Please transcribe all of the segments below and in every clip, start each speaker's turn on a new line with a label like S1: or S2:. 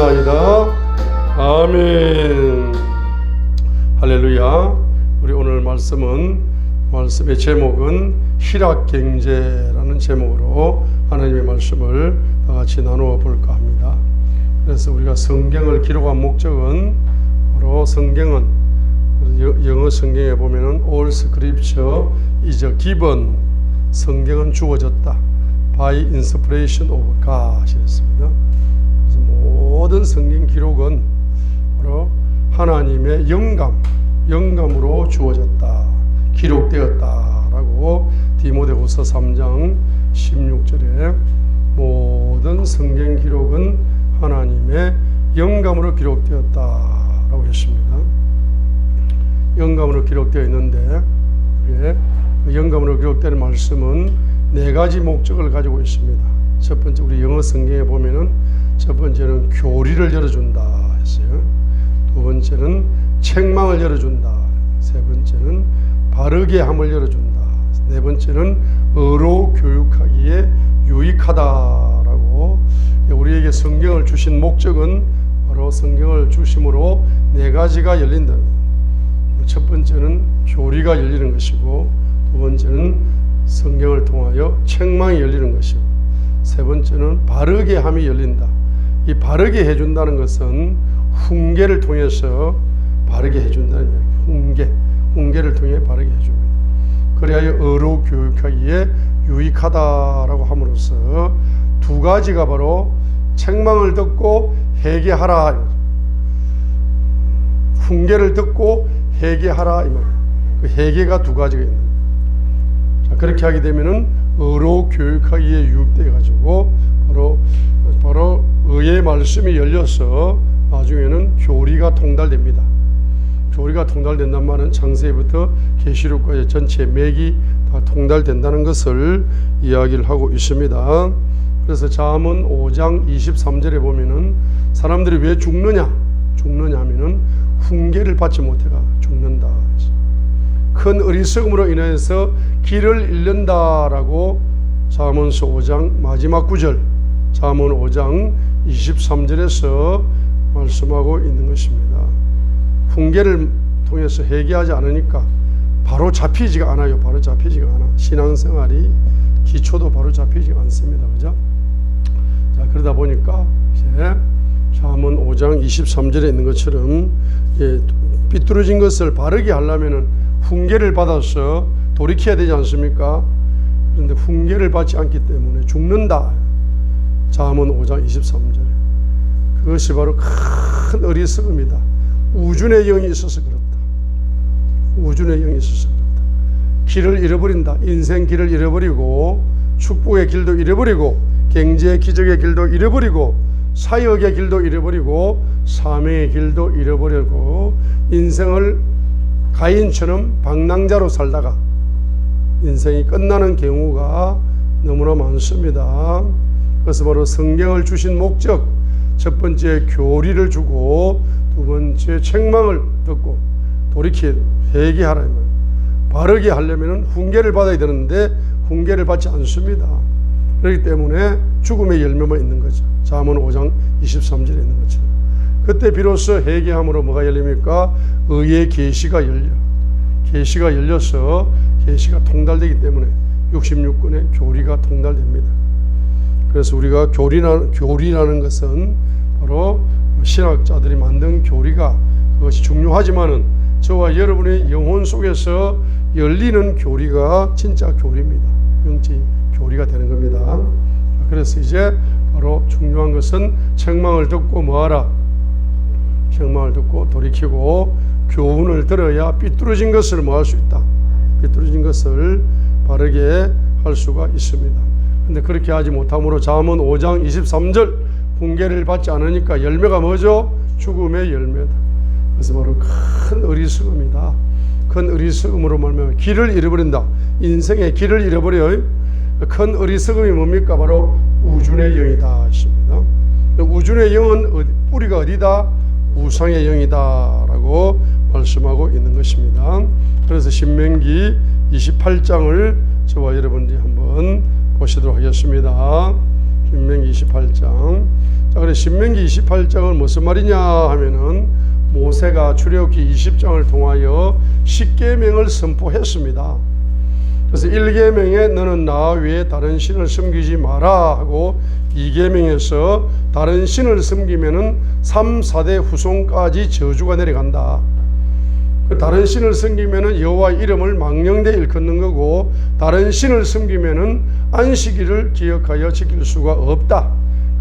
S1: 기도드렸나이다. 아멘. 할렐루야. 우리 오늘 말씀의 제목은 희락경제라는 제목으로 하나님의 말씀을 다 같이 나누어 볼까 합니다. 그래서 우리가 성경을 기록한 목적은 바로 성경은 영어 성경에 보면은 all scripture is given, 성경은 주어졌다, by inspiration of God 이랬습니다. 그래서 모든 성경 기록은 바로 하나님의 영감으로 주어졌다, 기록되었다라고 디모데후서 3장 16절에 모든 성경 기록은 하나님의 영감으로 기록되었다라고 했습니다. 영감으로 기록되어 있는데 영감으로 기록된 말씀은 네 가지 목적을 가지고 있습니다. 첫 번째, 우리 영어 성경에 보면은 첫 번째는 교리를 열어준다 했어요. 두 번째는 책망을 열어준다. 세 번째는 바르게 함을 열어준다. 네 번째는 의로 교육하기에 유익하다라고, 우리에게 성경을 주신 목적은 바로 성경을 주심으로 네 가지가 열린다. 첫 번째는 교리가 열리는 것이고, 두 번째는 성경을 통하여 책망이 열리는 것이고, 세 번째는 바르게 함이 열린다. 이 바르게 해준다는 것은 훈계를 통해서 바르게 해준다는 이야기. 훈계를 통해 바르게 해줍니다. 그래야 의로 교육하기에 유익하다라고 함으로써 두 가지가 바로 책망을 듣고 회개하라, 훈계를 듣고 회개하라 이 말이에요. 그 회개가 두 가지가 있는 거예요. 자, 그렇게 하게 되면은 의로 교육하기에 유익돼 가지고 바로 의의 말씀이 열려서 나중에는 교리가 통달됩니다. 교리가 통달된다는 말은 창세기부터 계시록까지 전체 맥이 다 통달된다는 것을 이야기를 하고 있습니다. 그래서 잠언 5장 23절에 보면은 사람들이 왜 죽느냐 하면은 훈계를 받지 못해가 죽는다. 큰 어리석음으로 인해서 길을 잃는다라고 잠언서 5장 마지막 구절, 잠언 5장 23절에서 말씀하고 있는 것입니다. 훈계를 통해서 회개하지 않으니까 바로 잡히지가 않아요. 바로 잡히지가 않아. 신앙생활이 기초도 바로 잡히지가 않습니다. 그죠? 자, 그러다 보니까 이제 잠언 5장 23절에 있는 것처럼 삐뚤어진 것을 바르게 하려면은 훈계를 받아서 돌이켜야 되지 않습니까? 그런데 훈계를 받지 않기 때문에 죽는다. 잠언 5장 23절에. 그것이 바로 큰 어리석음이다. 우준의 영이 있어서 그렇다. 우준의 영이 있어서 그렇다. 길을 잃어버린다. 인생 길을 잃어버리고, 축복의 길도 잃어버리고, 경제의 기적의 길도 잃어버리고, 사역의 길도 잃어버리고, 사명의 길도 잃어버리고, 인생을 가인처럼 방랑자로 살다가 인생이 끝나는 경우가 너무나 많습니다. 그래서 바로 성경을 주신 목적, 첫 번째 교리를 주고, 두 번째 책망을 듣고 돌이켜 회개하라 이 말이에요. 바르게 하려면 훈계를 받아야 되는데 훈계를 받지 않습니다. 그렇기 때문에 죽음의 열매만 있는 거죠. 잠언 5장 23절에 있는 것처럼. 그때 비로소 회개함으로 뭐가 열립니까? 의의 계시가 열려. 계시가 열려서 계시가 통달되기 때문에 66권의 교리가 통달됩니다. 그래서 우리가 교리라는 것은 바로 신학자들이 만든 교리가, 그것이 중요하지만은 저와 여러분의 영혼 속에서 열리는 교리가 진짜 교리입니다. 영적 교리가 되는 겁니다. 그래서 이제 바로 중요한 것은 책망을 듣고 뭐하라? 책망을 듣고 돌이키고 교훈을 들어야 삐뚤어진 것을 뭐 할 수 있다. 삐뚤어진 것을 바르게 할 수가 있습니다. 근데 그렇게 하지 못함으로 잠언 5장 23절 훈계를 받지 않으니까 열매가 뭐죠? 죽음의 열매다. 그래서 바로 큰 어리석음이다. 큰 어리석음으로 말하면 길을 잃어버린다. 인생의 길을 잃어버려. 큰 어리석음이 뭡니까? 바로 우준의 영이다 했습니다. 우준의 영은 뿌리가 어디다? 우상의 영이다 라고 말씀하고 있는 것입니다. 그래서 신명기 28장을 저와 여러분들이 한번 보시도록 하겠습니다. 신명기 28장. 자, 그래 신명기 28장은 무슨 말이냐 하면은 모세가 출애굽기 20장을 통하여 10계명을 선포했습니다. 그래서 1계명에 너는 나 외에 다른 신을 섬기지 마라 하고 2계명에서 다른 신을 섬기면은 3, 4대 후손까지 저주가 내려간다. 그 다른 신을 섬기면은 여호와의 이름을 망령되 일컫는 거고, 다른 신을 섬기면은 안식일을 기억하여 지킬 수가 없다.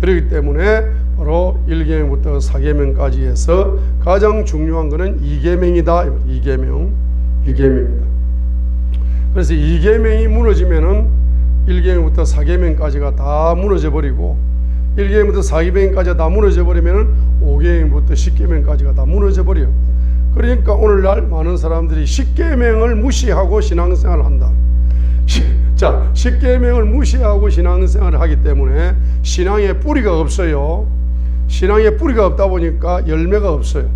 S1: 그렇기 때문에 바로 1계명부터 4계명까지 해서 가장 중요한 것은 2계명이다. 2계명입니다. 그래서 2계명이 무너지면은 1계명부터 4계명까지가 다 무너져 버리고, 1계명부터 4계명까지가 다 무너져 버리면은 5계명부터 10계명까지가 다 무너져 버려요. 그러니까 오늘날 많은 사람들이 10계명을 무시하고 신앙생활을 한다. 자, 10계명을 무시하고 신앙생활을 하기 때문에 신앙에 뿌리가 없어요. 신앙에 뿌리가 없다 보니까 열매가 없어요.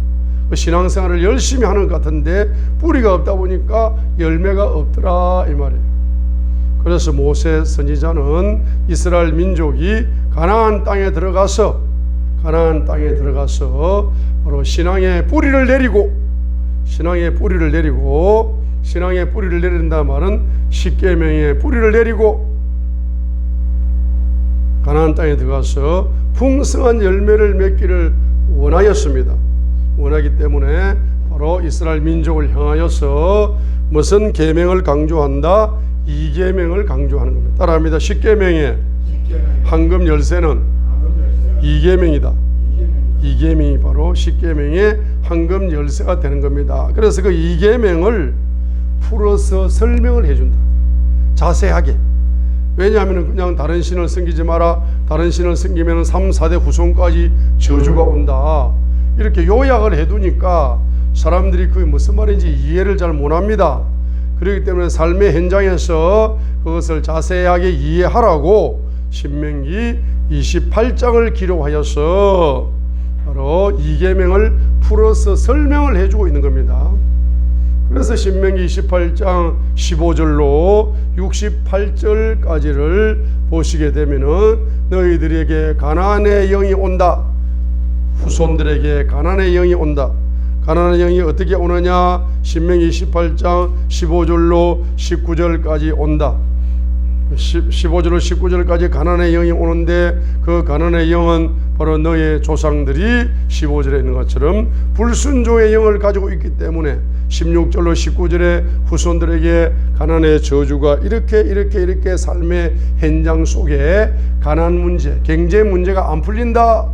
S1: 신앙생활을 열심히 하는 것 같은데 뿌리가 없다 보니까 열매가 없더라 이 말이에요. 그래서 모세 선지자는 이스라엘 민족이 가나안 땅에 들어가서 바로 신앙의 뿌리를 내리고 신앙의 뿌리를 내린다는 말은 10계명의 뿌리를 내리고 가나안 땅에 들어가서 풍성한 열매를 맺기를 원하였습니다. 원하기 때문에 바로 이스라엘 민족을 향하여서 무슨 계명을 강조한다? 2계명을 강조하는 겁니다. 따라합니다. 10계명의 황금 열쇠는 2계명이다. 2계명이 바로 10계명의 황금 열쇠가 되는 겁니다. 그래서 그 2계명을 풀어서 설명을 해준다. 자세하게. 왜냐하면 그냥 다른 신을 섬기지 마라, 다른 신을 섬기면 3, 4대 후손까지 저주가 온다, 이렇게 요약을 해두니까 사람들이 그게 무슨 말인지 이해를 잘 못합니다. 그렇기 때문에 삶의 현장에서 그것을 자세하게 이해하라고 신명기 28장을 기록하여서 바로 2계명을 풀어서 설명을 해주고 있는 겁니다. 그래서 신명기 28장 15절로 68절까지를 보시게 되면은 너희들에게 가나안의 영이 온다. 후손들에게 가나안의 영이 온다. 가나안의 영이 어떻게 오느냐? 신명기 28장 15절로 19절까지 온다. 15절로 19절까지 가나안의 영이 오는데 그 가나안의 영은 바로 너의 조상들이 15절에 있는 것처럼 불순종의 영을 가지고 있기 때문에 16절로 19절에 후손들에게 가나안의 저주가 이렇게 삶의 현장 속에 가난 문제, 경제 문제가 안 풀린다.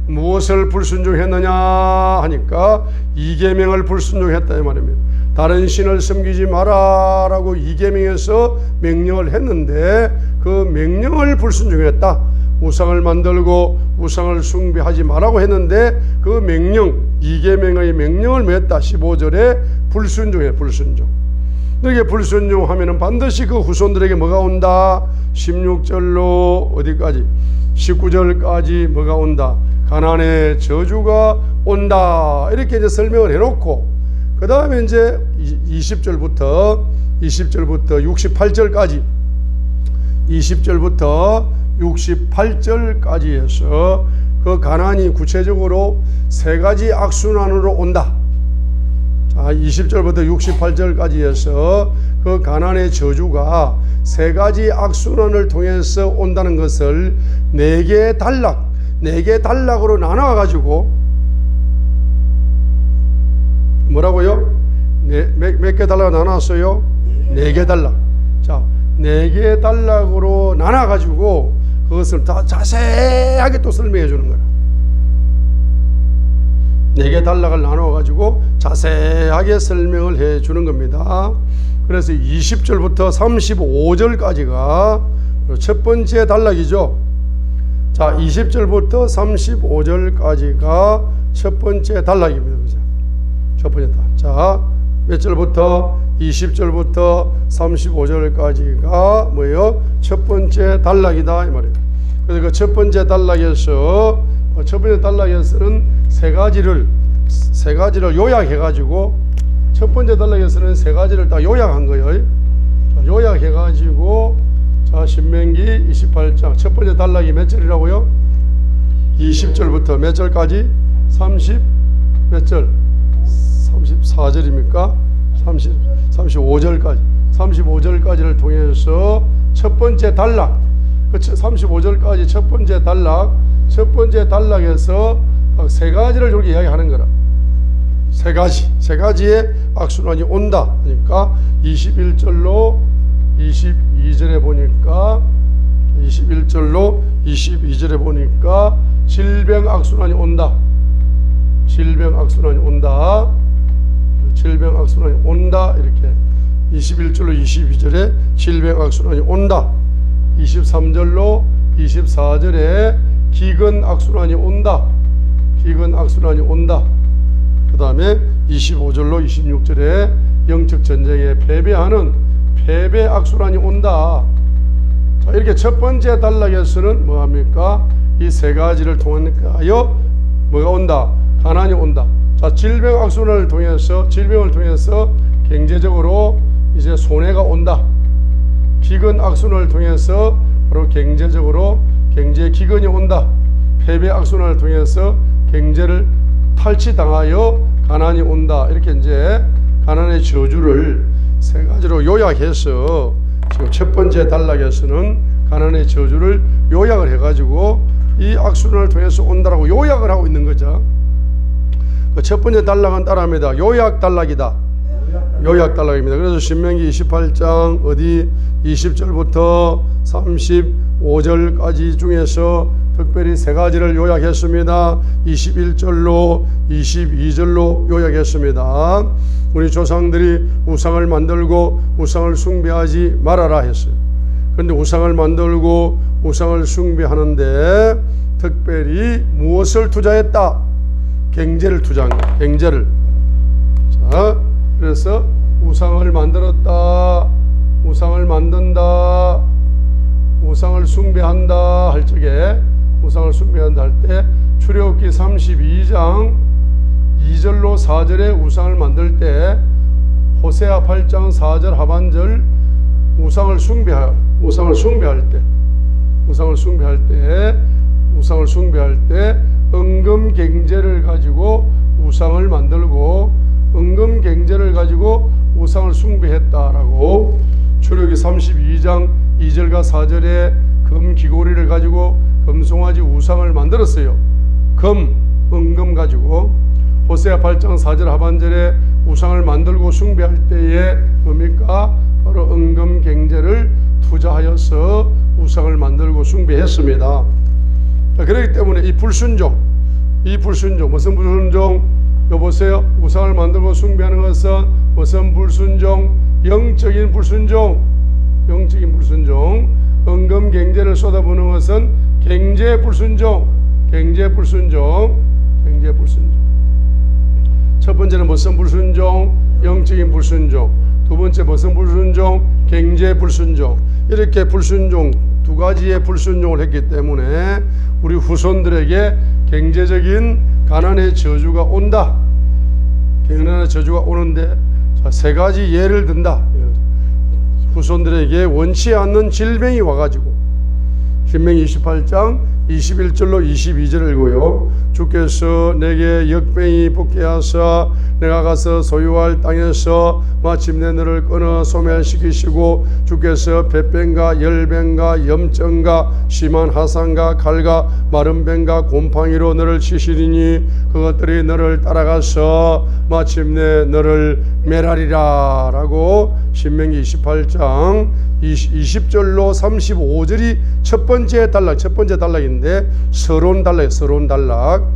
S1: 무엇을 불순종했느냐 하니까 2계명을 불순종했다 이 말입니다. 다른 신을 섬기지 마라라고 2계명에서 명령을 했는데 그 명령을 불순종했다. 우상을 만들고 우상을 숭배하지 말라고 했는데 그 명령, 2계명의 명령을 맺었다. 15절에 불순종해. 불순종. 이렇게 불순종하면 반드시 그 후손들에게 뭐가 온다? 16절로 어디까지? 19절까지 뭐가 온다? 가나안의 저주가 온다. 이렇게 이제 설명을 해놓고 그 다음에 이제 20절부터 68절까지 20절부터 68절까지 해서 그 가나안이 구체적으로 세 가지 악순환으로 온다. 자, 20절부터 68절까지 해서 그 가나안의 저주가 세 가지 악순환을 통해서 온다는 것을 네 개의 단락으로 나눠 가지고 뭐라고요? 몇 개 단락 나눴어요? 4개 단락. 자, 4개 단락으로 나눠 가지고 그것을 다 자세하게 또 설명해 주는 거라. 4개 단락을 나눠 가지고 자세하게 설명을 해 주는 겁니다. 그래서 20절부터 35절까지가 첫 번째 단락이죠. 자, 20절부터 35절까지가 첫 번째 단락입니다. 그죠? 첫 번째 단락. 자, 몇 절부터? 20절부터 35절까지가 뭐예요? 첫 번째 단락이다 이 말이에요. 그래서 그 첫 번째 단락에서는 세 가지를 요약해 가지고 첫 번째 단락에서는 세 가지를 딱 요약한 거예요. 요약해 가지고 자, 신명기 28장 첫 번째 단락이 몇 절이라고요? 20절부터 몇 절까지? 30 몇 절? 34절입니까? 35절까지 35절까지를 통해서 첫 번째 단락, 35절까지 첫 번째 단락에서 세 가지를 이렇게 이야기하는 거라. 세 가지의 악순환이 온다. 그러니까 21절로 22절에 보니까 21절로 22절에 보니까 질병 악순환이 온다. 질병 악순환이 온다. 이렇게 21절로 22절에 질병 악순환이 온다. 23절로 24절에 기근 악순환이 온다. 그 다음에 25절로 26절에 영적 전쟁에 패배하는 패배 악순환이 온다. 자, 이렇게 첫 번째 단락에서는 뭐합니까? 이 세 가지를 통하여 뭐가 온다? 가난이 온다. 자, 질병 악순환을 통해서 질병을 통해서 경제적으로 이제 손해가 온다. 기근 악순환을 통해서 바로 경제적으로 경제 기근이 온다. 패배 악순환을 통해서 경제를 탈취당하여 가난이 온다. 이렇게 이제 가난의 저주를 세 가지로 요약해서 지금 첫 번째 단락에서는 가난의 저주를 요약을 해가지고 이 악순환을 통해서 온다라고 요약을 하고 있는 거죠. 그 첫 번째 단락은 따라합니다. 요약 단락이다. 요약 단락입니다. 그래서 신명기 28장 어디 20절부터 35절까지 중에서 특별히 세 가지를 요약했습니다. 21절로 22절로 요약했습니다. 우리 조상들이 우상을 만들고 우상을 숭배하지 말아라 했어요. 그런데 우상을 만들고 우상을 숭배하는데 특별히 무엇을 투자했다? 경제를 투자한 거예요. 경제를. 자, 그래서 우상을 만들었다, 우상을 만든다, 우상을 숭배한다 할 적에 우상을 숭배한다 할 때 출애굽기 32장 2절로 4절에 우상을 만들 때 호세아 8장 4절 하반절 우상을 숭배할 때 은금 경제를 가지고 우상을 만들고 은금 경제를 가지고 우상을 숭배했다라고 출애굽기 32장 2절과 4절에 금 귀고리를 가지고 금송아지 우상을 만들었어요. 은금 가지고 호세아 8장 4절 하반절에 우상을 만들고 숭배할 때에 뭡니까? 바로 은금 경제를 투자하여서 우상을 만들고 숭배했습니다. 그렇기 때문에 이 불순종 무슨 불순종? 여보세요. 우상을 만들고 숭배하는 것은 무슨 불순종? 영적인 불순종. 은금 경제를 쏟아부는 것은 경제 불순종. 첫 번째는 무슨 불순종? 영적인 불순종. 두 번째 무슨 불순종? 경제 불순종. 이렇게 불순종 두 가지의 불순종을 했기 때문에 우리 후손들에게 경제적인 가난의 저주가 온다. 가난의 저주가 오는데 세 가지 예를 든다. 후손들에게 원치 않는 질병이 와가지고 신명기 28장 21절로 22절을 읽고요. 주께서 내게 역병이 붙게 하사 내가 가서 소유할 땅에서 마침내 너를 끊어 소멸시키시고 주께서 폐병과 열병과 염증과 심한 화상과 칼과 마른 병과 곰팡이로 너를 치시리니 그것들이 너를 따라가서 마침내 너를 멸하리라 라고 신명기 28장 20절로 35절이 첫 번째 단락인데 서론 단락.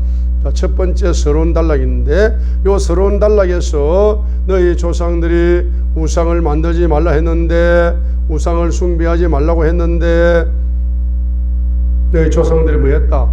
S1: 자, 첫 번째 서론 단락인데 요 서론 단락에서 너희 조상들이 우상을 만들지 말라 했는데 우상을 숭배하지 말라고 했는데 너희 조상들이 뭐 했다?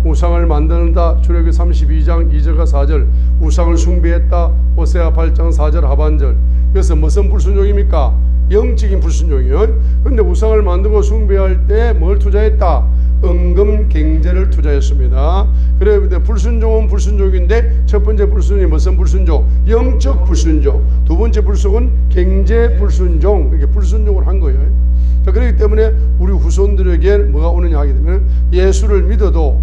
S1: 우상을 만든다. 출애굽기 32장 2절과 4절 우상을 숭배했다. 호세아 8장 4절 하반절. 그래서 무슨 불순종입니까? 영적인 불순종이요. 근데 우상을 만들고 숭배할 때 뭘 투자했다? 은금 경제를 투자했습니다. 그래서 불순종은 불순종인데 첫 번째 불순종이 무슨 불순종? 영적 불순종. 두 번째 불순종은 경제 불순종. 이렇게 불순종을 한 거예요. 자, 그렇기 때문에 우리 후손들에게 뭐가 오느냐 하게 되면 예수를 믿어도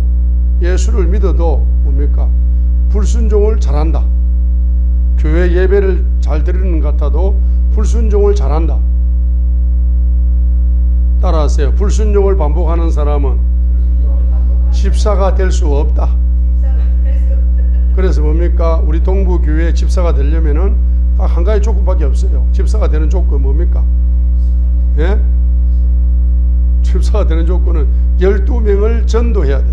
S1: 뭡니까? 불순종을 잘한다. 교회 예배를 잘 드리는 것 같아도 불순종을 잘한다. 따라하세요. 불순종을 반복하는 사람은 집사가 될 수 없다. 그래서 뭡니까? 우리 동부교회 집사가 되려면은 딱 한 가지 조건밖에 없어요. 집사가 되는 조건 뭡니까? 예? 집사가 되는 조건은 12명을 전도해야 돼.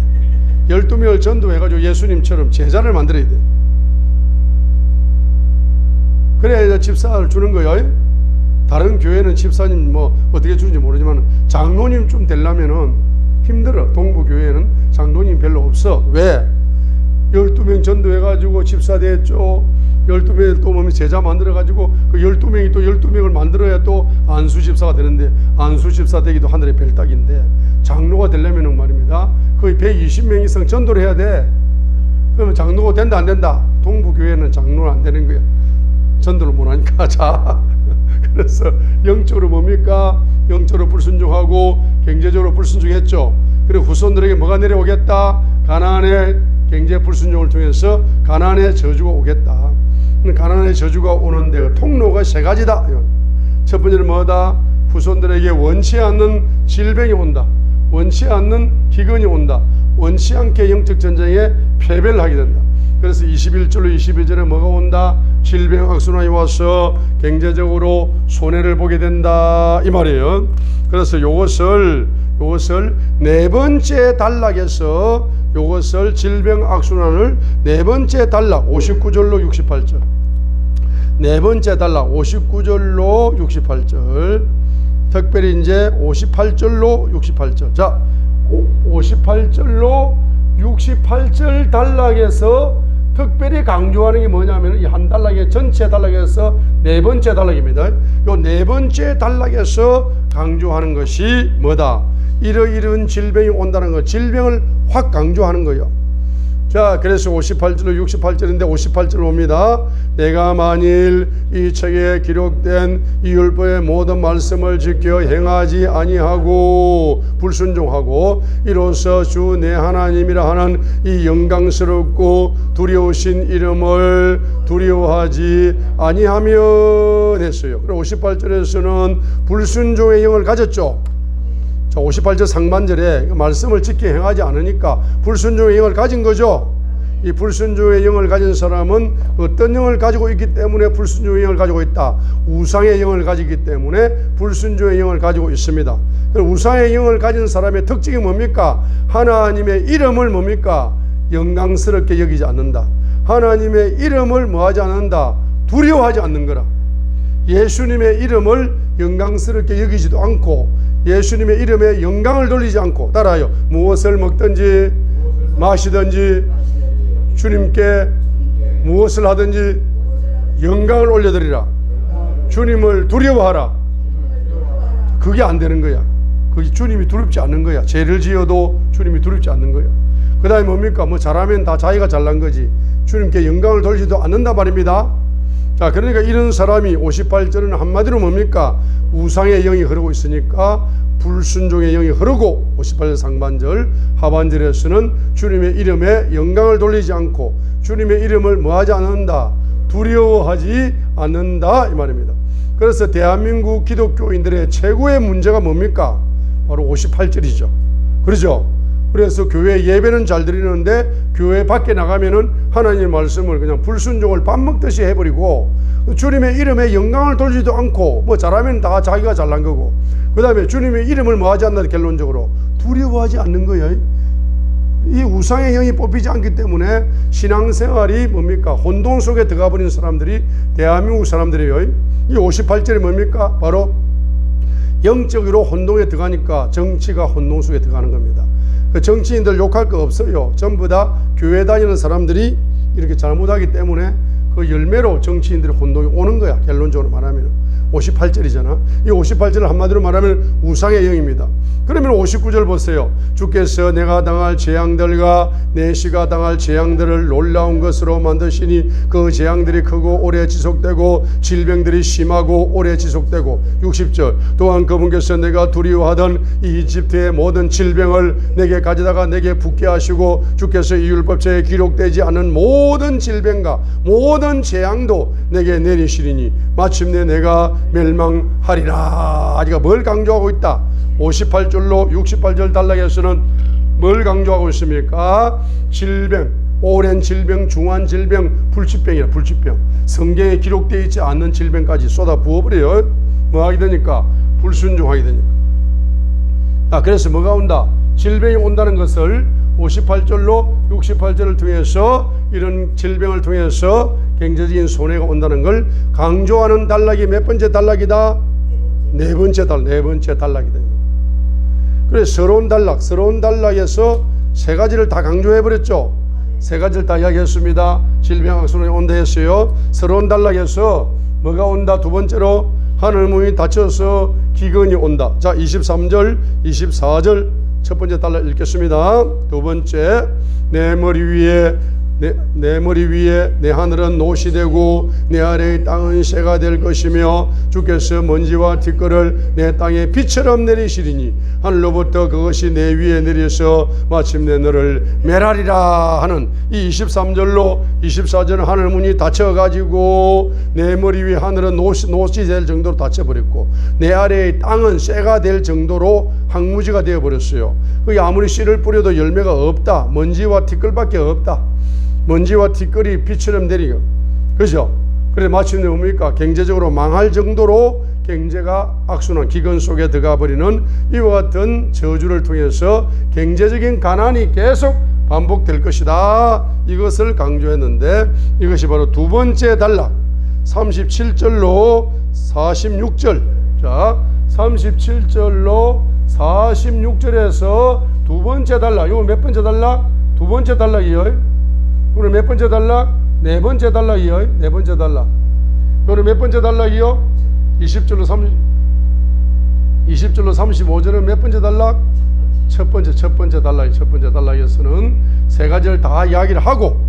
S1: 12명을 전도해가지고 예수님처럼 제자를 만들어야 돼. 그래야 집사를 주는 거예요. 다른 교회는 집사님 뭐 어떻게 주는지 모르지만 장로님 좀 되려면은 힘들어. 동부교회는 장로님 별로 없어. 왜? 12명 전도해가지고 집사 됐죠. 12명이 또 몸이 제자 만들어가지고 그 12명이 또 12명을 만들어야 또 안수 집사가 되는데 안수 집사 되기도 하늘의 별따기인데 장로가 되려면은 말입니다. 거의 120명 이상 전도를 해야 돼. 그러면 장로가 된다 안 된다? 동부교회는 장로는 안 되는 거야. 전도를 못하니까. 자, 그래서 영적으로 뭡니까? 영적으로 불순종하고 경제적으로 불순종했죠. 그리고 후손들에게 뭐가 내려오겠다? 가나안의 경제 불순종을 통해서 가나안의 저주가 오겠다. 가나안의 저주가 오는데 통로가 세 가지다. 첫 번째는 뭐다? 후손들에게 원치 않는 질병이 온다. 원치 않는 기근이 온다. 원치 않게 영적 전쟁에 패배를 하게 된다. 그래서 21절로 22절에 뭐가 온다? 질병 악순환이 와서 경제적으로 손해를 보게 된다 이 말이에요. 그래서 요것을 네 번째 단락에서 요것을 질병 악순환을 네 번째 단락 59절로 68절 네 번째 단락 59절로 68절 특별히 이제 58절로 68절 자 58절로 68절 단락에서 특별히 강조하는 게 뭐냐면 이 한 단락의 전체 단락에서 네 번째 단락입니다. 요 네 번째 단락에서 강조하는 것이 뭐다? 이러이러한 질병이 온다는 것, 질병을 확 강조하는 거예요. 자, 그래서 58절로 68절인데 58절 봅니다. 내가 만일 이 책에 기록된 이 율법의 모든 말씀을 지켜 행하지 아니하고 불순종하고 이로써 주 내 하나님이라 하는 이 영광스럽고 두려우신 이름을 두려워하지 아니하면 했어요. 그리고 58절에서는 불순종의 영을 가졌죠. 자, 58절 상반절에 말씀을 지켜 행하지 않으니까 불순종의 영을 가진 거죠. 이 불순종의 영을 가진 사람은 어떤 영을 가지고 있기 때문에 불순종의 영을 가지고 있다? 우상의 영을 가지기 때문에 불순종의 영을 가지고 있습니다. 우상의 영을 가진 사람의 특징이 뭡니까? 하나님의 이름을 뭡니까? 영광스럽게 여기지 않는다. 하나님의 이름을 뭐하지 않는다? 두려워하지 않는 거라. 예수님의 이름을 영광스럽게 여기지도 않고 예수님의 이름에 영광을 돌리지 않고 따라요. 무엇을 먹든지 마시든지 주님께 무엇을 하든지 영광을 올려드리라. 주님을 두려워하라. 그게 안 되는 거야. 그게 주님이 두렵지 않는 거야. 죄를 지어도 주님이 두렵지 않는 거야. 그 다음에 뭡니까? 뭐 잘하면 다 자기가 잘난 거지. 주님께 영광을 돌리지도 않는다 말입니다. 자, 그러니까 이런 사람이 58절은 한마디로 뭡니까? 우상의 영이 흐르고 있으니까 불순종의 영이 흐르고 58절 상반절 하반절에서는 주님의 이름에 영광을 돌리지 않고 주님의 이름을 뭐하지 않는다? 두려워하지 않는다 이 말입니다. 그래서 대한민국 기독교인들의 최고의 문제가 뭡니까? 바로 58절이죠. 그렇죠? 그래서 교회 예배는 잘 드리는데 교회 밖에 나가면은 하나님의 말씀을 그냥 불순종을 밥 먹듯이 해버리고 주님의 이름에 영광을 돌리지도 않고 뭐 잘하면 다 자기가 잘난 거고 그 다음에 주님의 이름을 뭐 하지 않는다 결론적으로 두려워하지 않는 거예요. 이 우상의 영이 뽑히지 않기 때문에 신앙생활이 뭡니까? 혼돈 속에 들어가 버린 사람들이 대한민국 사람들이에요. 이 58절이 뭡니까? 바로 영적으로 혼동에 들어가니까 정치가 혼동 속에 들어가는 겁니다. 그 정치인들 욕할 거 없어요. 전부 다 교회 다니는 사람들이 이렇게 잘못하기 때문에 그 열매로 정치인들의 혼동이 오는 거야. 결론적으로 말하면 58절이잖아. 이 58절을 한마디로 말하면 우상의 영입니다. 그러면 59절 보세요. 주께서 내가 당할 재앙들과 내 씨가 당할 재앙들을 놀라운 것으로 만드시니 그 재앙들이 크고 오래 지속되고 질병들이 심하고 오래 지속되고. 60절 또한 그분께서 내가 두려워하던 이 이집트의 모든 질병을 내게 가져다가 내게 붙게 하시고 주께서 이 율법책에 기록되지 않은 모든 질병과 모든 재앙도 내게 내리시리니 마침내 내가 멸망하리라. 아직 뭘 강조하고 있다? 58절로 68절 단락에서는 뭘 강조하고 있습니까? 질병, 오랜 질병, 중한 질병, 불치병이라. 불치병, 성경에 기록되어 있지 않는 질병까지 쏟아 부어버려요. 뭐 하게 되니까? 불순종하게 되니까. 그래서 뭐가 온다? 질병이 온다는 것을 58절로 68절을 통해서 이런 질병을 통해서 경제적인 손해가 온다는 걸 강조하는 단락이 몇 번째 단락이다? 네 번째 단락이 됩니다. 그래서 서러운 단락에서 세 가지를 다 강조해버렸죠. 세 가지를 다 이야기했습니다. 질병, 악순환이 온다 했어요. 서러운 단락에서 뭐가 온다? 두 번째로 하늘 문이 닫혀서 기근이 온다. 자, 23절, 24절 첫 번째 단락 읽겠습니다. 두 번째, 내 머리 위에 내 하늘은 노시 되고 내 아래의 땅은 새가 될 것이며 주께서 먼지와 티끌을 내 땅에 비처럼 내리시리니 하늘로부터 그것이 내 위에 내려서 마침내 너를 멸하리라 하는 이 23절로 24절은 하늘 문이 닫혀가지고 내 머리 위에 하늘은 노시 될 정도로 닫혀버렸고 내 아래의 땅은 새가 될 정도로 황무지가 되어버렸어요. 그게 아무리 씨를 뿌려도 열매가 없다. 먼지와 티끌밖에 없다. 먼지와 티끌이 비처럼 내리고, 그죠? 그래 마침내 뭡니까? 경제적으로 망할 정도로 경제가 악순환, 기근 속에 들어가 버리는 이와 같은 저주를 통해서 경제적인 가난이 계속 반복될 것이다. 이것을 강조했는데 이것이 바로 두 번째 단락 37절로 46절. 자, 37절로 46절에서 두 번째 단락. 이거 몇 번째 단락? 두 번째 단락이요. 오늘 몇 번째 단락? 네 번째 단락이요. 네 번째 단락. 오늘 몇 번째 단락이요? 20절로 35절은 몇 번째 단락? 첫 번째 단락에서는 세 가지를 다 이야기를 하고,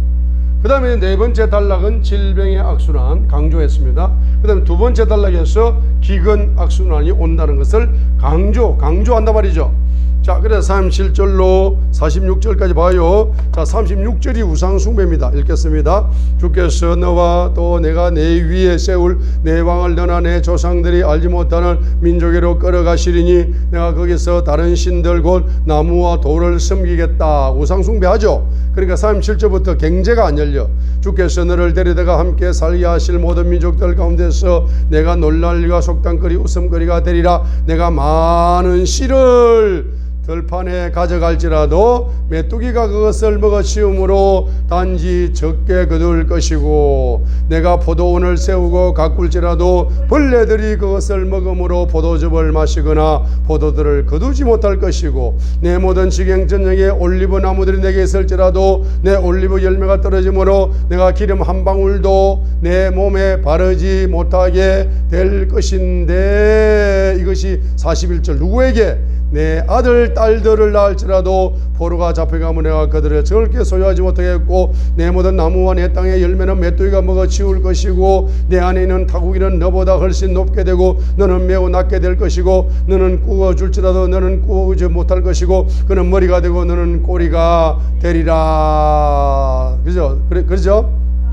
S1: 그 다음에 네 번째 단락은 질병의 악순환 강조했습니다. 그 다음에 두 번째 단락에서 기근 악순환이 온다는 것을 강조한단 말이죠. 자, 그래서 37절로 46절까지 봐요. 자, 36절이 우상숭배입니다. 읽겠습니다. 주께서 너와 또 내가 내 위에 세울 내 왕을 너나 내 조상들이 알지 못하는 민족으로 끌어가시리니 내가 거기서 다른 신들 곧 나무와 돌을 섬기겠다. 우상숭배하죠. 그러니까 37절부터 경제가 안 열려. 주께서 너를 데리다가 함께 살게 하실 모든 민족들 가운데서 내가 놀랄리가 속담거리 웃음거리가 되리라. 내가 많은 씨를 들판에 가져갈지라도 메뚜기가 그것을 먹어치우므로 단지 적게 거둘 것이고 내가 포도원을 세우고 가꿀지라도 벌레들이 그것을 먹음으로 포도즙을 마시거나 포도들을 거두지 못할 것이고 내 모든 지경 전역에 올리브 나무들이 내게 있을지라도 내 올리브 열매가 떨어지므로 내가 기름 한 방울도 내 몸에 바르지 못하게 될 것인데. 이것이 41절. 누구에게? 내 아들 딸들을 낳을지라도 포로가 잡혀가면 내가 그들을 적게 소유하지 못하겠고 내 모든 나무와 내 땅의 열매는 메뚜기가 먹어치울 것이고 내 안에 있는 타국이는 너보다 훨씬 높게 되고 너는 매우 낮게 될 것이고 너는 구워줄지라도 너는 구워주지 못할 것이고 그는 머리가 되고 너는 꼬리가 되리라. 그죠?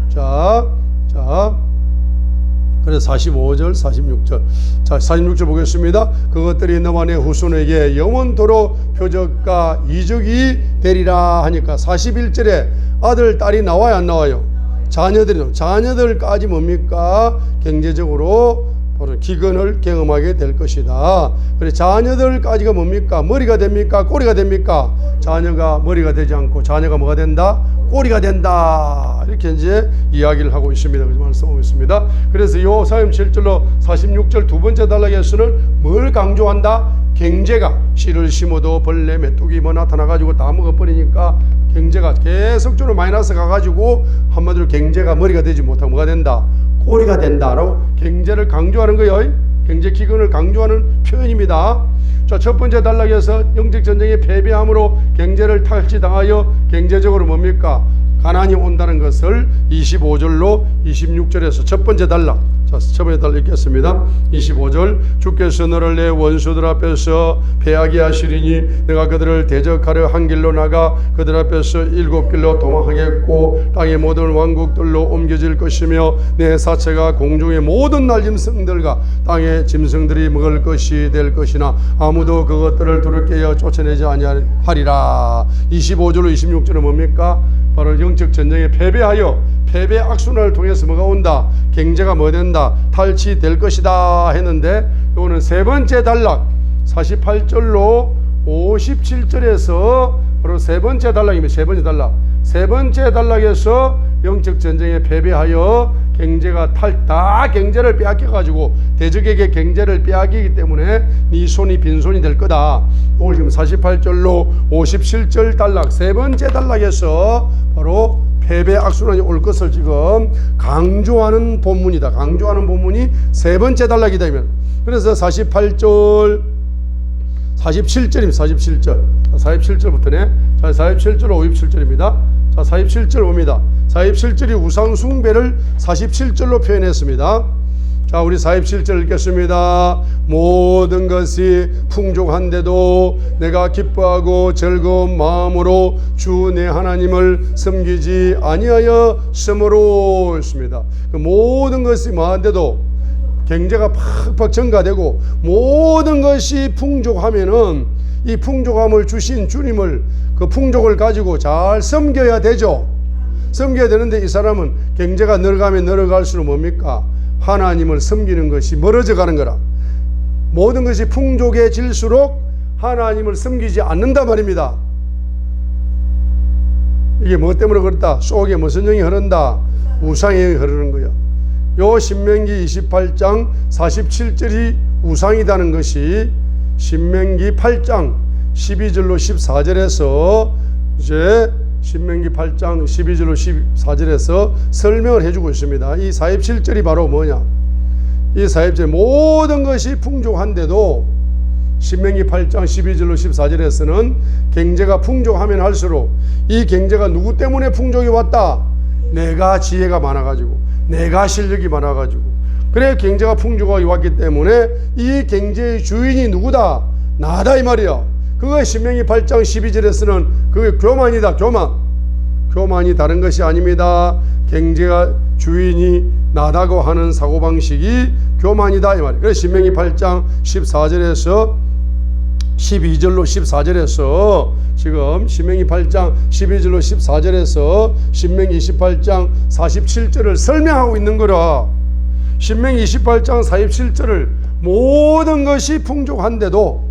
S1: 자. 그래서 45절, 46절. 자, 46절 보겠습니다. 그것들이 너와 내 후손에게 영원토록 표적과 이적이 되리라 하니까 41절에 아들, 딸이 나와요, 안 나와요? 자녀들까지 뭡니까? 경제적으로 바로 기근을 경험하게 될 것이다. 그래, 자녀들까지가 뭡니까? 머리가 됩니까? 꼬리가 됩니까? 자녀가 머리가 되지 않고 자녀가 뭐가 된다? 꼬리가 된다. 이렇게 이제 이야기를 하고 있습니다. 그래서 말씀하고 있습니다. 그래서 요 37절로 46절 두 번째 단락에서는 뭘 강조한다? 경제가 씨를 심어도 벌레 메뚜기 뭐 나타나가지고 다 먹어버리니까 경제가 계속적으로 마이너스 가가지고 한마디로 경제가 머리가 되지 못하고 뭐가 된다? 꼬리가 된다라고 경제를 강조하는 거예요. 경제 기근을 강조하는 표현입니다. 자, 첫 번째 단락에서 영적 전쟁에 패배함으로 경제를 탈취당하여 경제적으로 뭡니까? 가난이 온다는 것을 25절로 26절에서 첫 번째 단락, 자, 첫 번째 단락 읽겠습니다. 25절, 주께서 너를 내 원수들 앞에서 패하게 하시리니 내가 그들을 대적하려 한 길로 나가 그들 앞에서 7길로 도망하겠고 땅의 모든 왕국들로 옮겨질 것이며 내 사체가 공중의 모든 날짐승들과 땅의 짐승들이 먹을 것이 될 것이나 아무도 그것들을 두렵게 쫓아내지 아니하리라. 25절로 26절은 뭡니까? 바로 영적 전쟁에 패배 악순환을 통해서 뭐가 온다? 경제가 뭐 된다? 탈취될 것이다 했는데, 이거는 세 번째 단락 48절로 57절에서 바로 세 번째 단락입니다. 세 번째 단락에서 영적 전쟁에 패배하여 경제가 다 경제를 빼앗겨 가지고 대적에게 경제를 빼앗기기 때문에 네 손이 빈손이 될 거다. 오늘 지금 48절로 57절 단락 세 번째 단락에서 바로 패배 악순환이 올 것을 지금 강조하는 본문이다. 강조하는 본문이 세 번째 단락이다. 그래서 47절 47절입니다. 47절부터네. 자, 47절 57절입니다. 자, 47절 봅니다. 47절이 우상 숭배를 47절로 표현했습니다. 자, 우리 47절 읽겠습니다. 모든 것이 풍족한데도 내가 기뻐하고 즐거운 마음으로 주 내 하나님을 섬기지 아니하였으므로 했습니다. 그 모든 것이 많은데도 경제가 팍팍 증가되고 모든 것이 풍족하면은 이 풍족함을 주신 주님을 그 풍족을 가지고 잘 섬겨야 되죠. 섬겨야 되는데 이 사람은 경제가 늘어가면 늘어갈수록 뭡니까? 하나님을 섬기는 것이 멀어져 가는 거라. 모든 것이 풍족해질수록 하나님을 섬기지 않는단 말입니다. 이게 뭐 때문에 그렇다? 속에 무슨 영이 흐른다? 우상의 영이 흐르는 거야. 요 신명기 28장 47절이 우상이라는 것이 신명기 8장 12절로 14절에서 이제 신명기 8장 12절로 14절에서 설명을 해주고 있습니다. 이 47절이 바로 뭐냐? 이 47절 모든 것이 풍족한데도 신명기 8장 12절로 14절에서는 경제가 풍족하면 할수록 이 경제가 누구 때문에 풍족이 왔다? 내가 지혜가 많아가지고 내가 실력이 많아가지고 그래 경제가 풍족하게 왔기 때문에 이 경제의 주인이 누구다? 나다 이 말이야. 그거 신명기 8장 12절에서는 그게 교만이다. 교만이 다른 것이 아닙니다. 경제가 주인이 나다고 하는 사고방식이 교만이다 이 말이에요. 그래서 신명기 8장 14절에서 12절로 14절에서 지금 신명기 8장 12절로 14절에서 신명기 28장 47절을 설명하고 있는 거라. 신명기 28장 47절을 모든 것이 풍족한데도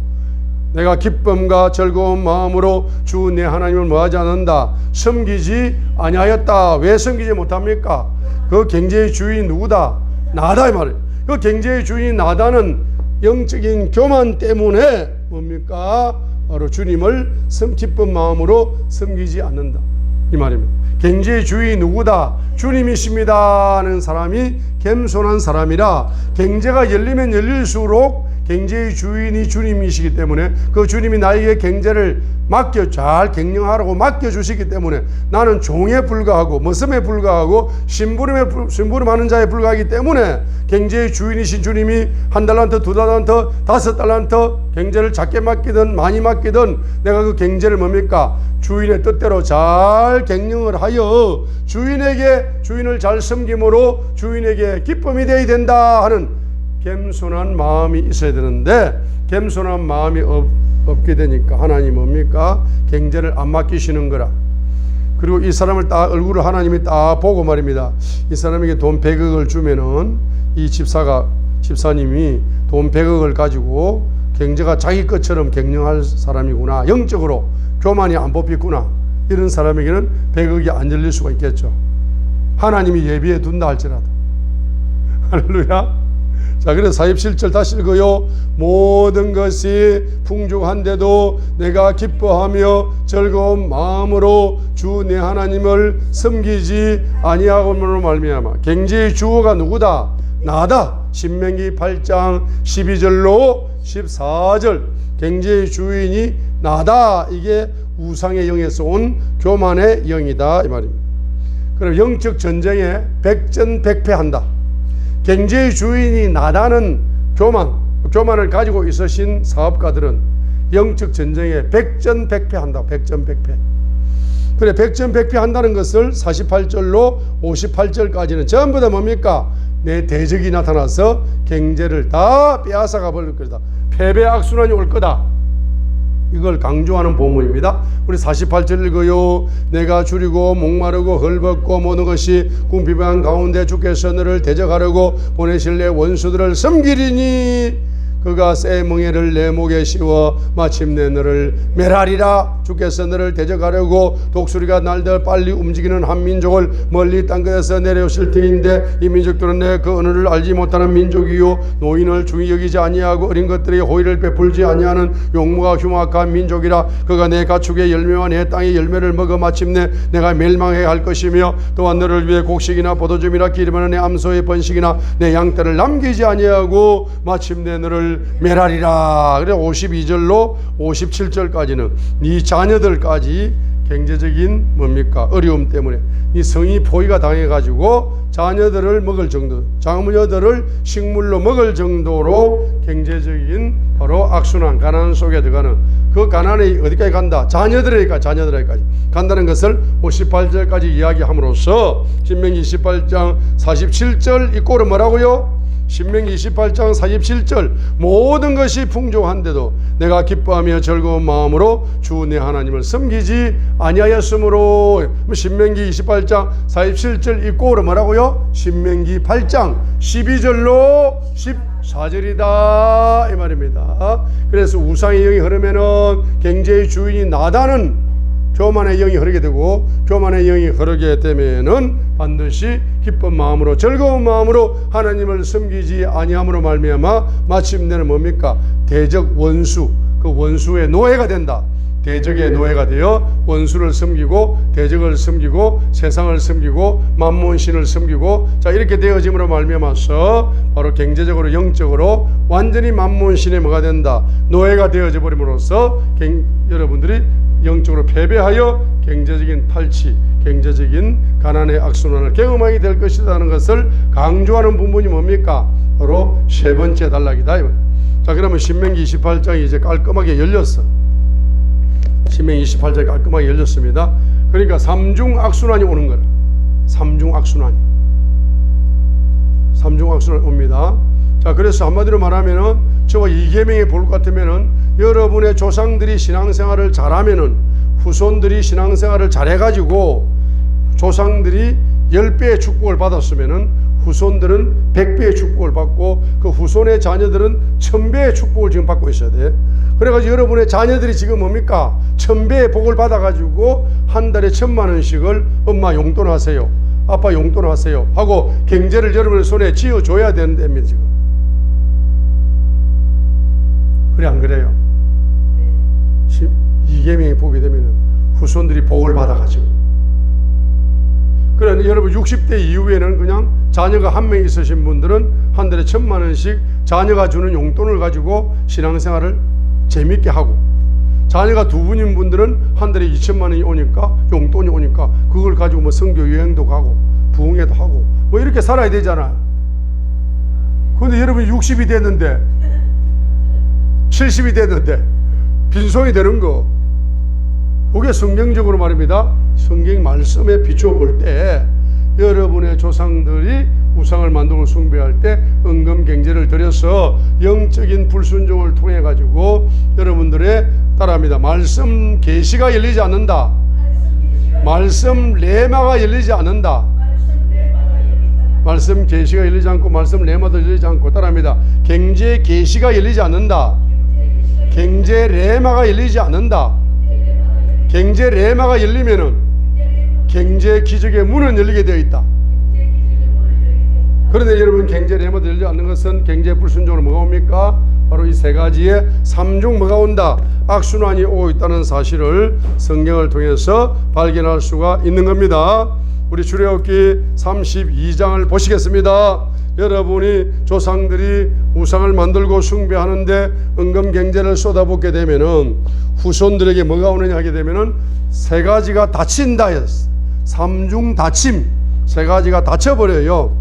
S1: 내가 기쁨과 즐거운 마음으로 주 내 하나님을 뭐하지 않는다? 섬기지 아니하였다. 왜 섬기지 못합니까? 그 경제의 주인이 누구다? 나다 이 말이에요. 그 경제의 주인이 나다는 영적인 교만 때문에 뭡니까? 바로 주님을 기쁜 마음으로 섬기지 않는다 이 말입니다. 경제의 주인이 누구다? 주님이십니다 하는 사람이 겸손한 사람이라 경제가 열리면 열릴수록 경제의 주인이 주님이시기 때문에 그 주님이 나에게 경제를 잘 경영하라고 맡겨주시기 때문에 나는 종에 불과하고 머슴에 불과하고 심부름하는 자에 불과하기 때문에 경제의 주인이신 주님이 1달란트, 2달란트, 5달란트 경제를 작게 맡기든 많이 맡기든 내가 그 경제를 뭡니까? 주인의 뜻대로 잘 경영을 하여 주인을 잘 섬김으로 주인에게 기쁨이 되어야 된다 하는 겸손한 마음이 있어야 되는데 겸손한 마음이 없게 되니까 하나님 뭡니까? 경제를 안 맡기시는 거라. 그리고 이 사람을 딱 얼굴을 하나님이 딱 보고 말입니다. 이 사람에게 돈 100억을 주면은 이 집사님이 돈 100억을 가지고 경제가 자기 것처럼 경영할 사람이구나. 영적으로 교만이 안 뽑혔구나. 이런 사람에게는 100억이 안 열릴 수가 있겠죠. 하나님이 예비해 둔다 할지라도. 할렐루야. 자, 그래서 47절 다시 읽어요. 모든 것이 풍족한데도 내가 기뻐하며 즐거운 마음으로 주 내 하나님을 섬기지 아니하므로 말미암아. 경제의 주어가 누구다? 나다. 신명기 8장 12절로 14절. 경제의 주인이 나다. 이게 우상의 영에서 온 교만의 영이다 이 말입니다. 그럼 영적 전쟁에 백전백패한다. 경제의 주인이 나다는 교만을 가지고 있으신 사업가들은 영적 전쟁에 백전백패한다. 백전백패. 그래, 백전백패한다는 것을 48절로 58절까지는 전부 다 뭡니까? 내 대적이 나타나서 경제를 다 빼앗아가 버릴 거다. 패배 악순환이 올 거다. 이걸 강조하는 본문입니다. 우리 48절 읽어요. 내가 줄이고 목마르고 헐벗고 모든 것이 궁핍한 가운데 주께서 너를 대적하려고 보내실 내 원수들을 섬기리니 그가 새 멍에를 내 목에 씌워 마침내 너를 멸하리라. 주께서 너를 대적하려고 독수리가 날더 빨리 움직이는 한 민족을 멀리 땅끝에서 내려오실 터인데 이 민족들은 내 그 언어를 알지 못하는 민족이요 노인을 중히 여기지 아니하고 어린 것들의 호의를 베풀지 아니하는 용모가 흉악한 민족이라. 그가 내 가축의 열매와 내 땅의 열매를 먹어 마침내 내가 멸망해 할 것이며 또한 너를 위해 곡식이나 포도즙이나 기름이나 내 암소의 번식이나 내 양떼를 남기지 아니하고 마침내 너를 멸하리라. 그래 52절로 57절까지는 네 자녀들까지 경제적인 뭡니까? 어려움 때문에 네 성이 포위가 당해가지고 자녀들을 먹을 정도, 자녀들을 식물로 먹을 정도로 경제적인 바로 악순환, 가난 속에 들어가는 그 가난이 어디까지 간다? 자녀들에게까지 간다는 것을 58절까지 이야기함으로써 신명기 28장 47절 이 꼴은 뭐라고요? 신명기 28장 47절 모든 것이 풍족한데도 내가 기뻐하며 즐거운 마음으로 주 내 하나님을 섬기지 아니하였으므로. 신명기 28장 47절 이 꼴은 뭐라고요? 신명기 8장 12절로 14절이다 이 말입니다. 그래서 우상의 영이 흐르면은 경제의 주인이 나다는 교만의 영이 흐르게 되고 교만의 영이 흐르게 되면은 반드시 기쁜 마음으로 즐거운 마음으로 하나님을 섬기지 아니함으로 말미암아 마침내는 뭡니까? 대적 원수, 그 원수의 노예가 된다. 대적의 노예가 되어 원수를 섬기고 대적을 섬기고 세상을 섬기고 만몬신을 섬기고 자 이렇게 되어짐으로 말미암아서 바로 경제적으로 영적으로 완전히 만몬신의 뭐가 된다? 노예가 되어져 버림으로써 여러분들이 영적으로 패배하여 경제적인 탈취, 경제적인 가난의 악순환을 경험하게 될 것이라는 것을 강조하는 부분이 뭡니까? 바로 세 번째 단락이다. 자, 그러면 신명기 28장이 이제 깔끔하게 열렸어. 신명기 28장이 깔끔하게 열렸습니다. 그러니까 삼중 악순환이 오는 거라. 삼중 악순환이 옵니다. 자, 그래서 한마디로 말하면은 저와 이계명에 볼 것 같으면은 여러분의 조상들이 신앙생활을 잘하면은 후손들이 신앙생활을 잘해가지고 조상들이 10배의 축복을 받았으면은 후손들은 100배의 축복을 받고 그 후손의 자녀들은 1000배의 축복을 지금 받고 있어야 돼. 그래가지고 여러분의 자녀들이 지금 뭡니까? 1000배의 복을 받아가지고 한 달에 1000만 원씩을 엄마 용돈 하세요, 아빠 용돈 하세요 하고 경제를 여러분의 손에 쥐어줘야 되는데 지금. 그래 안 그래요? 이계명이 보게 되면 후손들이 복을 받아가지고. 그래 여러분 60대 이후에는 그냥 자녀가 한 명 있으신 분들은 한 달에 1000만 원씩 자녀가 주는 용돈을 가지고 신앙생활을 재밌게 하고, 자녀가 두 분인 분들은 한 달에 2000만 원이 오니까 용돈이 오니까 그걸 가지고 뭐 선교 여행도 가고 부흥회도 하고 뭐 이렇게 살아야 되잖아요. 그런데 여러분 60이 됐는데 70이 됐는데 빈손이 되는 거, 그게 성경적으로 말입니다. 성경 말씀에 비추어 볼 때 여러분의 조상들이 우상을 만들고 숭배할 때 은금 경제를 들여서 영적인 불순종을 통해 가지고 여러분들의 따라합니다. 말씀 계시가 열리지 않는다. 말씀 레마가 열리지 않는다. 말씀 계시가 열리지 않고 말씀 레마도 열리지 않고 따라합니다. 경제 계시가 열리지 않는다. 경제 레마가 열리지 않는다. 경제 레마가 열리면은 경제 기적의 문은 열리게 되어 있다. 그런데 여러분 경제에 해모되지 않는 것은 경제 불순종으로 뭐가 옵니까? 바로 이 세 가지의 삼중 뭐가 온다? 악순환이 오고 있다는 사실을 성경을 통해서 발견할 수가 있는 겁니다. 우리 출애굽기 32장을 보시겠습니다. 여러분이 조상들이 우상을 만들고 숭배하는데 은금 경제를 쏟아붓게 되면은 후손들에게 뭐가 오느냐 하게 되면은 세 가지가 닫힌다. 삼중 닫힘, 세 가지가 닫혀버려요.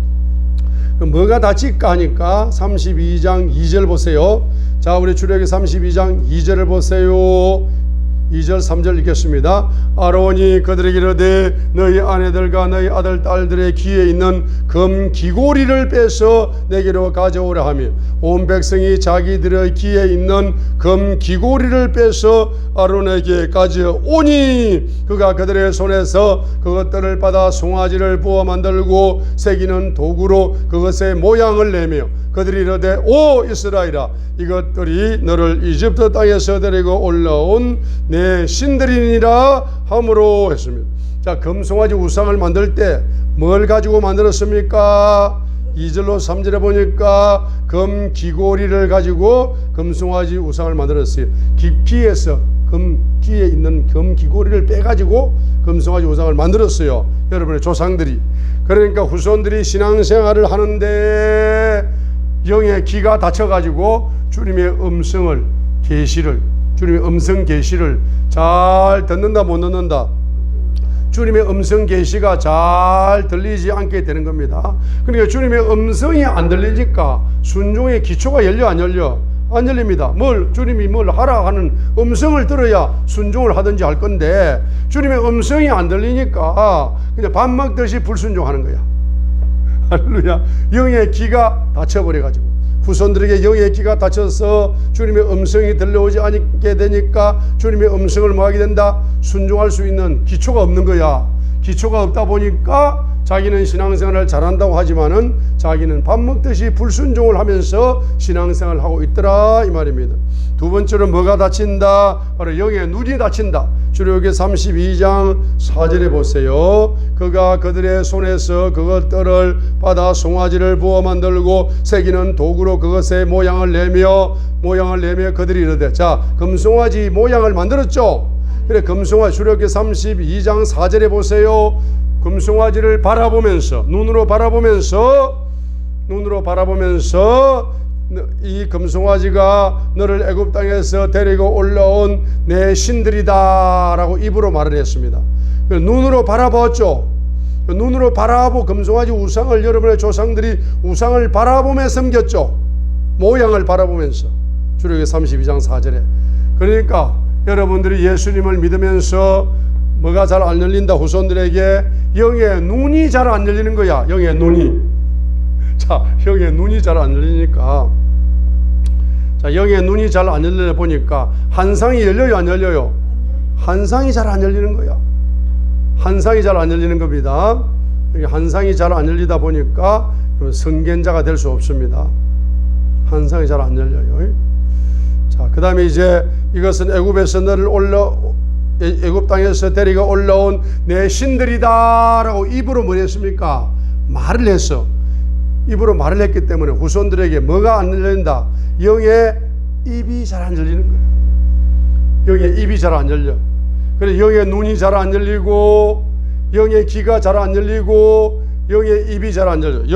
S1: 뭐가 닫힐까 하니까 32장 2절 보세요. 자, 우리 출애굽기 32장 2절을 보세요. 2절 3절 읽겠습니다. 아론이 그들에게 이르되 너희 아내들과 너희 아들 딸들의 귀에 있는 금 귀고리를 빼서 내게로 가져오라 하며 온 백성이 자기들의 귀에 있는 금 귀고리를 빼서 아론에게 가져오니 그가 그들의 손에서 그것들을 받아 송아지를 부어 만들고 새기는 도구로 그것의 모양을 내며 그들이 이르되 오 이스라엘아 이것들이 너를 이집트 땅에서 데리고 올라온 내 신들이니라 함으로 했습니다. 자, 금송아지 우상을 만들 때 뭘 가지고 만들었습니까? 2절로 3절에 보니까 금 귀고리를 가지고 금송아지 우상을 만들었어요. 귀에서 귀에 있는 금 귀고리를 빼가지고 금송아지 우상을 만들었어요. 여러분의 조상들이. 그러니까 후손들이 신앙생활을 하는데 영의 귀가 닫혀가지고 주님의 음성을 계시를 주님의 음성 계시를 잘 듣는다 못 듣는다. 주님의 음성 계시가 잘 들리지 않게 되는 겁니다. 그러니까 주님의 음성이 안 들리니까 순종의 기초가 열려 안 열려? 안 열립니다. 주님이 뭘 하라 하는 음성을 들어야 순종을 하든지 할 건데 주님의 음성이 안 들리니까 그냥 밥 먹듯이 불순종하는 거야. 할렐루야. 영의 귀가 닫혀버려가지고 후손들에게 영의 귀가 닫혀서 주님의 음성이 들려오지 않게 되니까 주님의 음성을 뭐하게 된다? 순종할 수 있는 기초가 없는 거야. 기초가 없다 보니까 자기는 신앙생활을 잘한다고 하지만은 자기는 밥 먹듯이 불순종을 하면서 신앙생활을 하고 있더라 이 말입니다. 두 번째로 뭐가 닫힌다? 바로 영의 눈이 닫힌다. 출애굽기 32장 4절에 보세요. 그가 그들의 손에서 그것들을 받아 송아지를 부어 만들고 새기는 도구로 그것의 모양을 내며 그들이 이르되 자 금송아지 모양을 만들었죠. 그래 금송아지 출애굽기 32장 4절에 보세요. 금송아지를 바라보면서 눈으로 바라보면서 이 금송아지가 너를 애굽 땅에서 데리고 올라온 내 신들이다 라고 입으로 말을 했습니다. 눈으로 바라봤죠. 눈으로 바라보고 금송아지 우상을 여러분의 조상들이 우상을 바라보며 섬겼죠. 모양을 바라보면서. 출애굽기 32장 4절에. 그러니까 여러분들이 예수님을 믿으면서 뭐가 잘 안 열린다 후손들에게 영의 눈이 잘 안 열리는 거야. 영의 눈이. 자, 영의 눈이 잘 안 열리니까 자, 영의 눈이 잘 안 열리다 보니까 한상이 열려요 안 열려요? 한상이 잘 안 열리는 거야. 한상이 잘 안 열리는 겁니다. 한상이 잘 안 열리다 보니까 선견자가 될 수 없습니다. 한상이 잘 안 열려요. 자, 그 다음에 이제 이것은 애굽에서 너를 애굽 땅에서 데리고 올라온 내 신들이다 라고 입으로 뭐 했습니까? 말을 했어. 입으로 말을 했기 때문에 후손들에게 뭐가 안 열린다? 영의 입이 잘 안 열리는 거예요. 영의 입이 잘 안 열려. 그래서 영의 눈이 잘 안 열리고 영의 귀가 잘 안 열리고 영의 입이 잘 안 열려.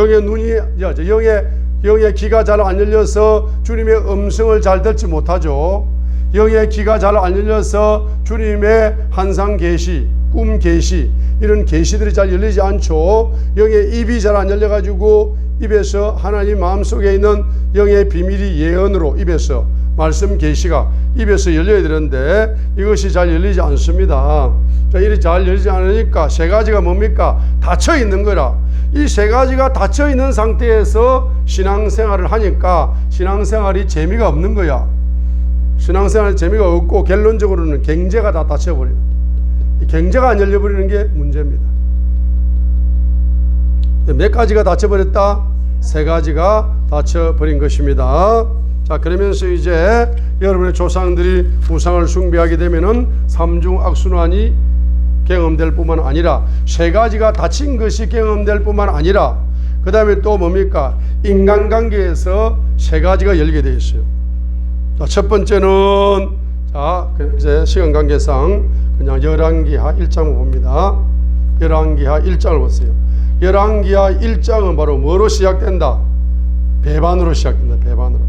S1: 영의 귀가 잘 안 열려서 주님의 음성을 잘 듣지 못하죠. 영의 귀가 잘 안 열려서 주님의 환상 계시, 꿈 계시 이런 계시들이 잘 열리지 않죠. 영의 입이 잘 안 열려가지고 입에서 하나님 마음속에 있는 영의 비밀이 예언으로 입에서 말씀 계시가 입에서 열려야 되는데 이것이 잘 열리지 않습니다. 자, 이렇게 잘 열리지 않으니까 세 가지가 뭡니까? 닫혀 있는 거라. 이 세 가지가 닫혀 있는 상태에서 신앙생활을 하니까 신앙생활이 재미가 없는 거야. 신앙생활에 재미가 없고 결론적으로는 경제가 다 닫혀버려요. 이 경제가 안 열려버리는 게 문제입니다. 몇 가지가 닫혀버렸다? 세 가지가 닫혀버린 것입니다. 자, 그러면서 이제 여러분의 조상들이 우상을 숭배하게 되면은 삼중 악순환이 경험될 뿐만 아니라 세 가지가 닫힌 것이 경험될 뿐만 아니라 그 다음에 또 뭡니까? 인간관계에서 세 가지가 열게 되어 있어요. 자, 첫 번째는, 자, 이제 시간 관계상 그냥 열왕기하 1장을 봅니다. 열왕기하 1장을 보세요. 열왕기하 1장은 바로 뭐로 시작된다? 배반으로 시작된다. 배반으로.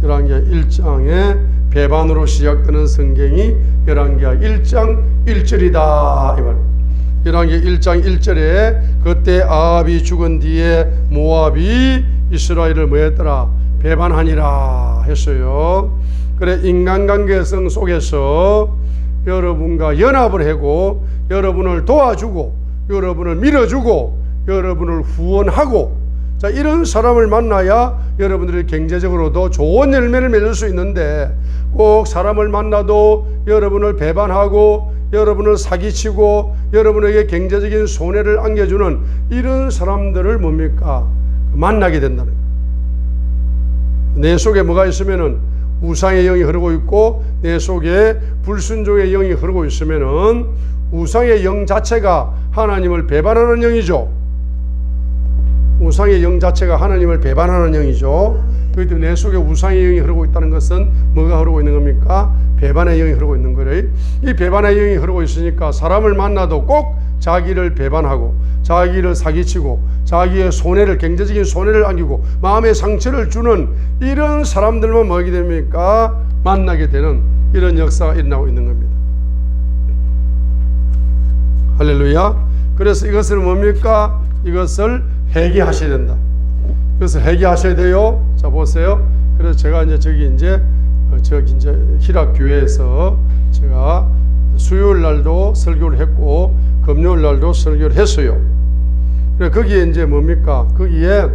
S1: 열왕기하 1장에 배반으로 시작되는 성경이 열왕기하 1장 1절이다. 이 말. 열왕기하 1장 1절에 그때 아합이 죽은 뒤에 모압이 이스라엘을 뭐 했더라? 배반하니라 했어요. 그래, 인간관계성 속에서 여러분과 연합을 하고 여러분을 도와주고 여러분을 밀어주고 여러분을 후원하고, 자, 이런 사람을 만나야 여러분들이 경제적으로도 좋은 열매를 맺을 수 있는데, 꼭 사람을 만나도 여러분을 배반하고 여러분을 사기치고 여러분에게 경제적인 손해를 안겨주는 이런 사람들을 뭡니까? 만나게 된다는 거예요. 내 속에 뭐가 있으면은 우상의 영이 흐르고 있고 내 속에 불순종의 영이 흐르고 있으면은 우상의 영 자체가 하나님을 배반하는 영이죠. 우상의 영 자체가 하나님을 배반하는 영이죠. 그렇기 때문에 내 속에 우상의 영이 흐르고 있다는 것은 뭐가 흐르고 있는 겁니까? 배반의 영이 흐르고 있는 거예요. 이 배반의 영이 흐르고 있으니까 사람을 만나도 꼭 자기를 배반하고 자기를 사기치고 자기의 손해를, 경제적인 손해를 안기고 마음의 상처를 주는 이런 사람들만 뭐게 됩니까? 만나게 되는 이런 역사가 일어나고 있는 겁니다. 할렐루야. 그래서 이것을 뭡니까? 이것을 회개하셔야 된다. 그래서 회개하셔야 돼요. 자, 보세요. 그래서 제가 이제 저기 이제 희락 교회에서 제가 수요일 날도 설교를 했고 금요일 날도 설교를 했어요. 그래, 거기에 이제 뭡니까? 거기에